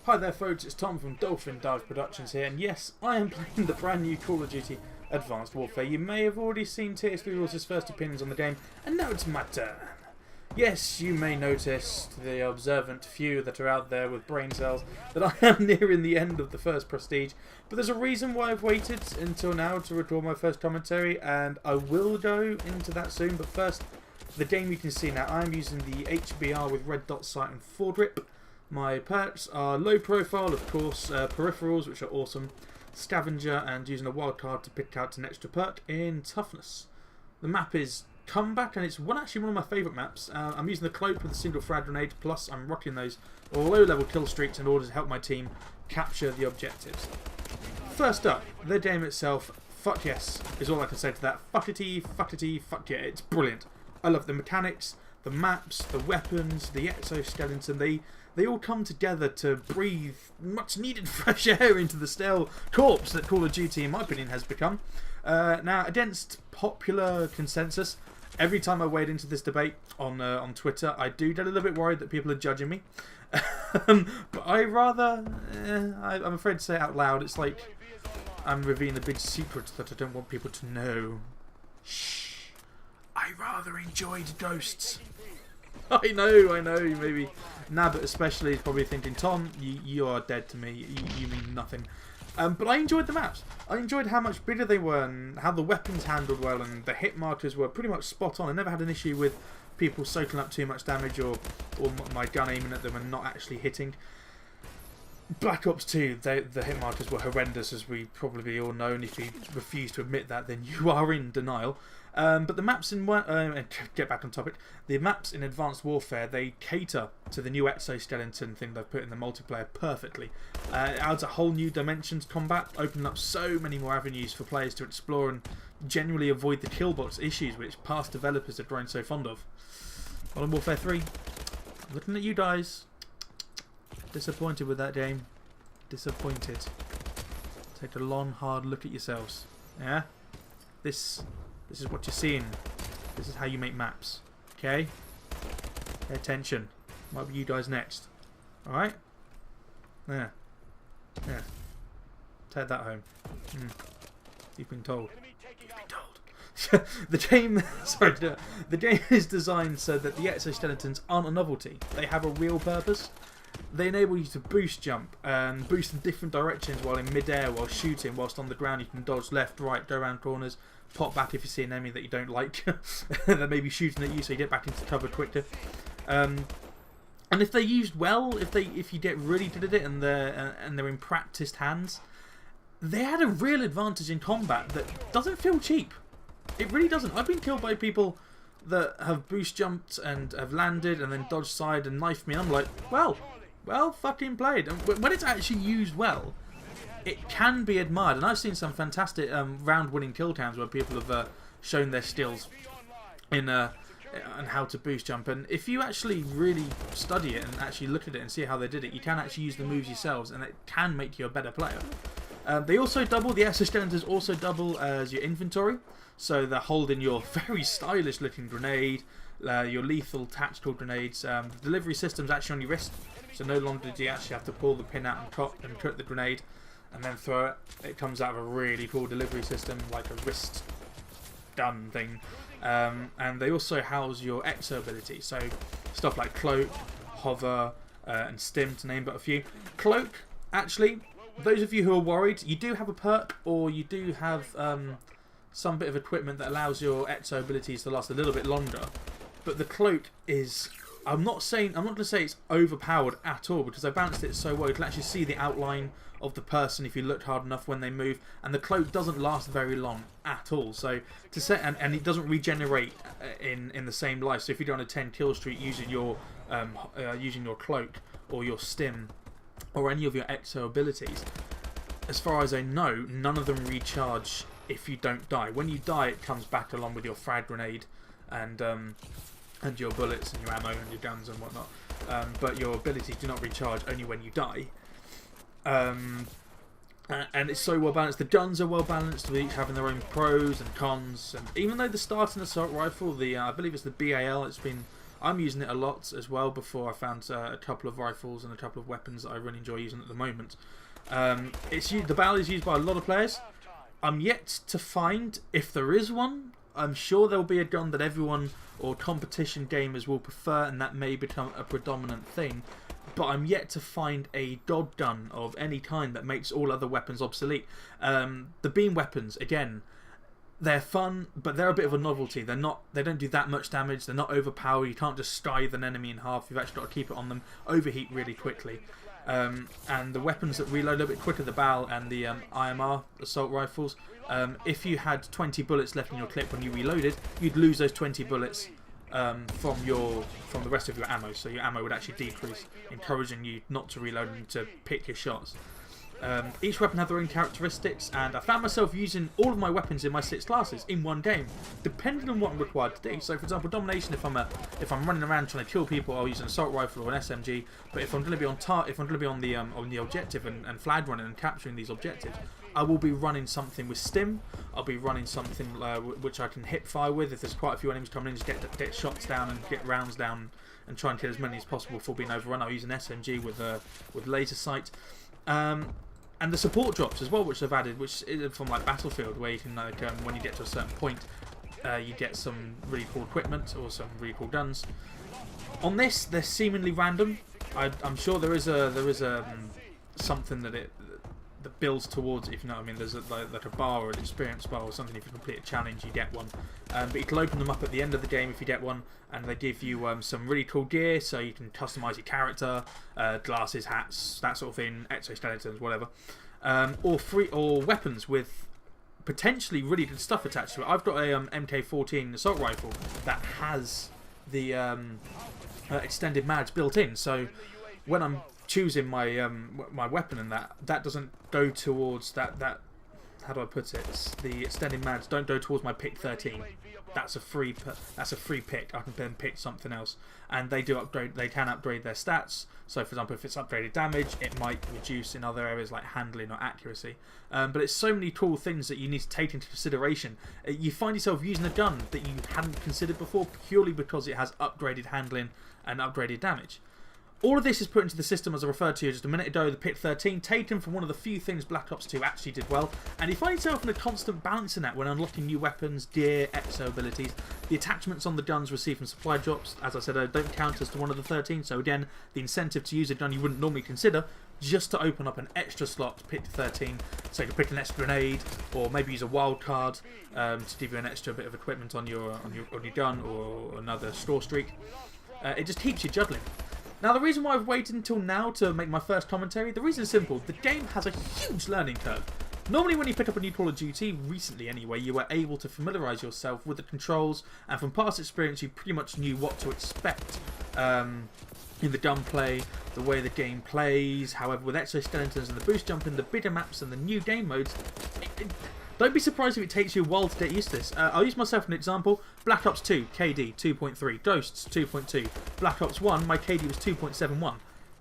Hi there folks, it's Tom from Dolphin Dive Productions here, and yes, I am playing the brand new Call of Duty Advanced Warfare. You may have already seen TS3 Rules' first opinions on the game, and now it's my turn. Yes, you may notice, to the observant few that are out there with brain cells, that I am nearing the end of the first Prestige, but there's a reason why I've waited until now to record my first commentary, and I will go into that soon, but first, the game you can see now. I'm using the HBR with red dot sight and foredrip. My perks are low profile, of course, peripherals, which are awesome, scavenger, and using a wildcard to pick out an extra perk in toughness. The map is Comeback, and it's actually one of my favourite maps. I'm using the cloak with a single frag grenade, plus I'm rocking those low-level kill streaks in order to help my team capture the objectives. First up, the game itself, fuck yes, is all I can say to that. Fuckity, fuckity, fuck yeah, it's brilliant. I love the mechanics, the maps, the weapons, the exoskeleton. They all come together to breathe much needed fresh air into the stale corpse that Call of Duty, in my opinion, has become. Now, against popular consensus, every time I wade into this debate on Twitter, I do get a little bit worried that people are judging me. But I'm afraid to say it out loud, it's like I'm revealing a big secret that I don't want people to know. Shh. I rather enjoyed Ghosts. I know, maybe Nab especially is probably thinking, Tom, you are dead to me, you mean nothing. But I enjoyed the maps. I enjoyed how much bigger they were and how the weapons handled well, and the hit markers were pretty much spot on. I never had an issue with people soaking up too much damage or my gun aiming at them and not actually hitting. Black Ops 2, the hit markers were horrendous, as we probably all know, and if you refuse to admit that, then you are in denial. But the maps in get back on topic. The maps in Advanced Warfare, they cater to the new exoskeleton thing they've put in the multiplayer perfectly. It adds a whole new dimension to combat, opening up so many more avenues for players to explore and genuinely avoid the killbox issues which past developers have grown so fond of. Modern Warfare 3, looking at you guys. Disappointed with that game. Disappointed. Take a long, hard look at yourselves. Yeah? This is what you're seeing. This is how you make maps. Okay? Pay attention. Might be you guys next. Alright? Yeah. Yeah. Take that home. You've been told. You've been told. The game the game is designed so that the exoskeletons aren't a novelty. They have a real purpose. They enable you to boost jump and boost in different directions while in mid-air, while shooting, whilst on the ground you can dodge left, right, go around corners, pop back if you see an enemy that you don't like that may be shooting at you, so you get back into cover quicker. And if they're used well, if you get really good at it and they're in practiced hands, they had a real advantage in combat that doesn't feel cheap. It really doesn't. I've been killed by people that have boost jumped and have landed and then dodged side and knifed me, and I'm like, well, fucking played. And when it's actually used well, it can be admired. And I've seen some fantastic round-winning kill cams where people have shown their skills in and how to boost jump. And if you actually really study it and actually look at it and see how they did it, you can actually use the moves yourselves, and it can make you a better player. They also double, the exoskeletons also double as your inventory. So they're holding your very stylish looking grenade, your lethal tactical grenades. The delivery system's actually on your wrist, so no longer do you actually have to pull the pin out and cut the grenade and then throw it. It comes out of a really cool delivery system, like a wrist gun thing. And they also house your exo ability, so stuff like cloak, hover, and stim, to name but a few. Cloak, actually, those of you who are worried, you do have a perk, or you do have some bit of equipment that allows your exo abilities to last a little bit longer. But the cloak is, I'm not going to say it's overpowered at all, because I balanced it so well. You can actually see the outline of the person if you look hard enough when they move, and the cloak doesn't last very long at all. So to say, and it doesn't regenerate in the same life. So if you go on a 10 kill streak using your cloak or your stim or any of your exo abilities, as far as I know, none of them recharge if you don't die. When you die, it comes back along with your frag grenade and your bullets and your ammo and your guns and whatnot. But your abilities do not recharge, only when you die. And it's so well balanced. The guns are well balanced, with each having their own pros and cons. And even though the starting assault rifle, I believe it's the BAL, I'm using it a lot as well before I found a couple of rifles and a couple of weapons that I really enjoy using at the moment. The barrel is used by a lot of players. I'm yet to find, if there is one, I'm sure there will be a gun that everyone or competition gamers will prefer, and that may become a predominant thing. But I'm yet to find a dog gun of any kind that makes all other weapons obsolete. The beam weapons, again, they're fun, but they're a bit of a novelty. They don't do that much damage. They're not overpowered. You can't just scythe an enemy in half. You've actually got to keep it on them. Overheat really quickly. And the weapons that reload a little bit quicker, the BAL and the IMR assault rifles. If you had 20 bullets left in your clip when you reloaded, you'd lose those 20 bullets from the rest of your ammo. So your ammo would actually decrease, encouraging you not to reload and to pick your shots. Each weapon have their own characteristics, and I found myself using all of my weapons in my 6 classes in one game, depending on what I'm required to do. So, for example, domination. If I'm running around trying to kill people, I'll use an assault rifle or an SMG. But if I'm going to be on the objective and flag running and capturing these objectives, I will be running something with stim. I'll be running something which I can hip fire with. If there's quite a few enemies coming in, just get shots down and get rounds down and try and kill as many as possible before being overrun. I'll use an SMG with laser sight. And the support drops as well, which they've added, which is from like Battlefield, where you can when you get to a certain point, you get some really cool equipment or some really cool guns. On this, they're seemingly random. I'm sure there is something that builds towards it, if you know what I mean. There's like a bar or an experience bar or something. If you complete a challenge, you get one. But you can open them up at the end of the game if you get one, and they give you some really cool gear, so you can customize your character, glasses, hats, that sort of thing, exoskeletons, whatever. Or weapons with potentially really good stuff attached to it. I've got a MK14 assault rifle that has the extended mags built in, so when I'm choosing my my weapon and that doesn't go towards that how do I put it? The extended mags don't go towards my pick 13. That's a free pick. I can then pick something else, and they do upgrade. They can upgrade their stats. So, for example, if it's upgraded damage, it might reduce in other areas like handling or accuracy. But it's so many cool things that you need to take into consideration. You find yourself using a gun that you hadn't considered before purely because it has upgraded handling and upgraded damage. All of this is put into the system, as I referred to just a minute ago, the Pick 13, taken from one of the few things Black Ops 2 actually did well, and you find yourself in a constant balancing act when unlocking new weapons, gear, exo abilities. The attachments on the guns received from supply drops, as I said, don't count as to one of the 13, so again, the incentive to use a gun you wouldn't normally consider, just to open up an extra slot to pick 13, so you can pick an extra grenade, or maybe use a wild card to give you an extra bit of equipment on your gun, or another score streak. It just keeps you juggling. Now, the reason why I've waited until now to make my first commentary, the reason is simple. The game has a huge learning curve. Normally, when you pick up a new Call of Duty, recently anyway, you were able to familiarise yourself with the controls, and from past experience, you pretty much knew what to expect in the gunplay, the way the game plays. However, with exoskeletons and the boost jumping, the bigger maps and the new game modes, don't be surprised if it takes you a while to get used to this. I'll use myself as an example. Black Ops 2, KD 2.3. Ghosts 2.2. Black Ops 1, my KD was 2.71.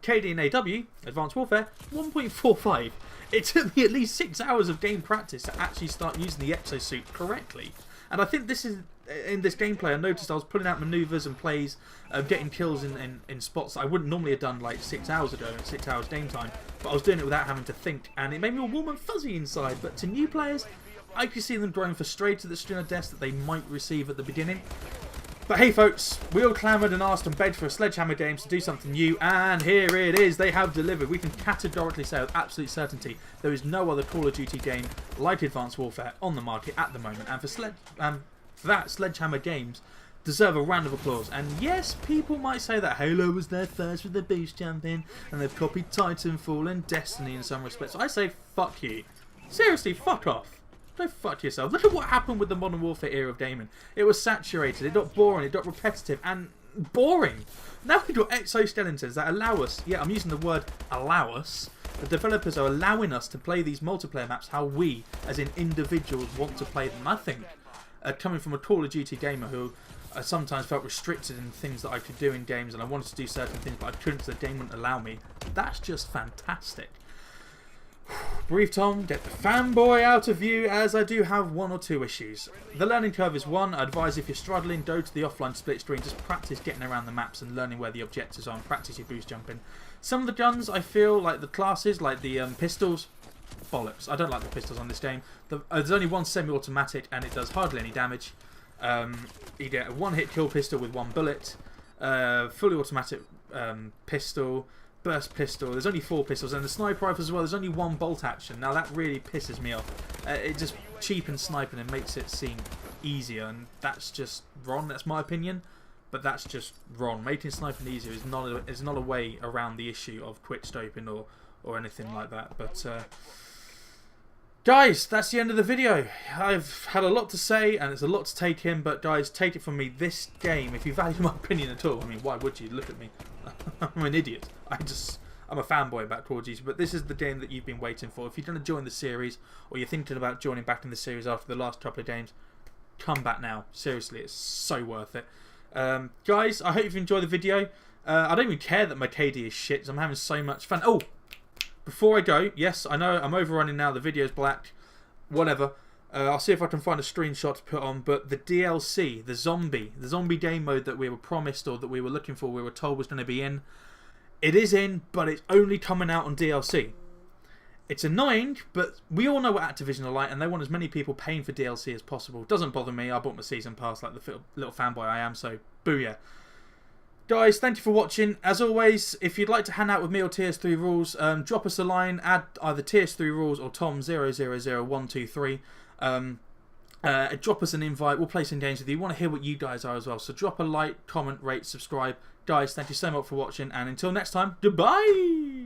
KD in AW, Advanced Warfare, 1.45. It took me at least 6 hours of game practice to actually start using the exosuit correctly. And I think this is, in this gameplay, I noticed I was pulling out manoeuvres and plays, getting kills in spots that I wouldn't normally have done like 6 hours ago, 6 hours game time. But I was doing it without having to think, and it made me all warm and fuzzy inside. But to new players, I could see them growing frustrated at the string of deaths that they might receive at the beginning. But hey folks, we all clamoured and asked and begged for a Sledgehammer Games to do something new, and here it is. They have delivered. We can categorically say with absolute certainty there is no other Call of Duty game like Advanced Warfare on the market at the moment, and for that, Sledgehammer Games deserve a round of applause. And yes, people might say that Halo was there first with the boost jumping, and they've copied Titanfall and Destiny in some respects. I say fuck you. Seriously, fuck off. Go fuck yourself. Look at what happened with the Modern Warfare era of gaming. It was saturated, it got boring, it got repetitive, and boring. Now we've got exoskeletons that allow us, yeah, I'm using the word allow us, the developers are allowing us to play these multiplayer maps how we, as in individuals, want to play them. I think, coming from a Call of Duty gamer who I sometimes felt restricted in things that I could do in games, and I wanted to do certain things but I couldn't because the game wouldn't allow me, that's just fantastic. Brief Tom, get the fanboy out of you, as I do have one or two issues. The learning curve is one. I advise if you're struggling, go to the offline split screen, just practice getting around the maps and learning where the objectives are and practice your boost jumping. Some of the guns, I feel, like the classes, like the pistols, bollocks. I don't like the pistols on this game. There's only one semi-automatic and it does hardly any damage. You get a one-hit kill pistol with one bullet, fully automatic pistol, burst pistol. There's only 4 pistols, and the sniper rifle as well. There's only 1 bolt action. Now that really pisses me off. It just cheapens sniping and makes it seem easier, and that's just wrong. That's my opinion, but that's just wrong. Making sniping easier is not a way around the issue of quick scoping or anything like that. But guys, that's the end of the video. I've had a lot to say and it's a lot to take in, but guys, take it from me, this game, if you value my opinion at all, I mean, why would you? Look at me. I'm an idiot. I'm a fanboy about Call of Duty, but this is the game that you've been waiting for. If you're going to join the series, or you're thinking about joining back in the series after the last couple of games, come back now. Seriously, it's so worth it. Guys, I hope you've enjoyed the video. I don't even care that my KD is shit, because I'm having so much fun. Oh! Before I go, yes, I know I'm overrunning now, the video's black, whatever. I'll see if I can find a screenshot to put on, but the DLC, the zombie game mode that we were promised or that we were looking for, we were told was going to be in, it is in, but it's only coming out on DLC. It's annoying, but we all know what Activision are like, and they want as many people paying for DLC as possible. Doesn't bother me, I bought my season pass like the little fanboy I am, so booyah. Guys, thank you for watching. As always, if you'd like to hang out with me or TS3 Rules, drop us a line, add either TS3 Rules or Tom000123. Drop us an invite, we'll play some games with you. We want to hear what you guys are as well. So drop a like, comment, rate, subscribe. Guys, thank you so much for watching, and until next time, goodbye!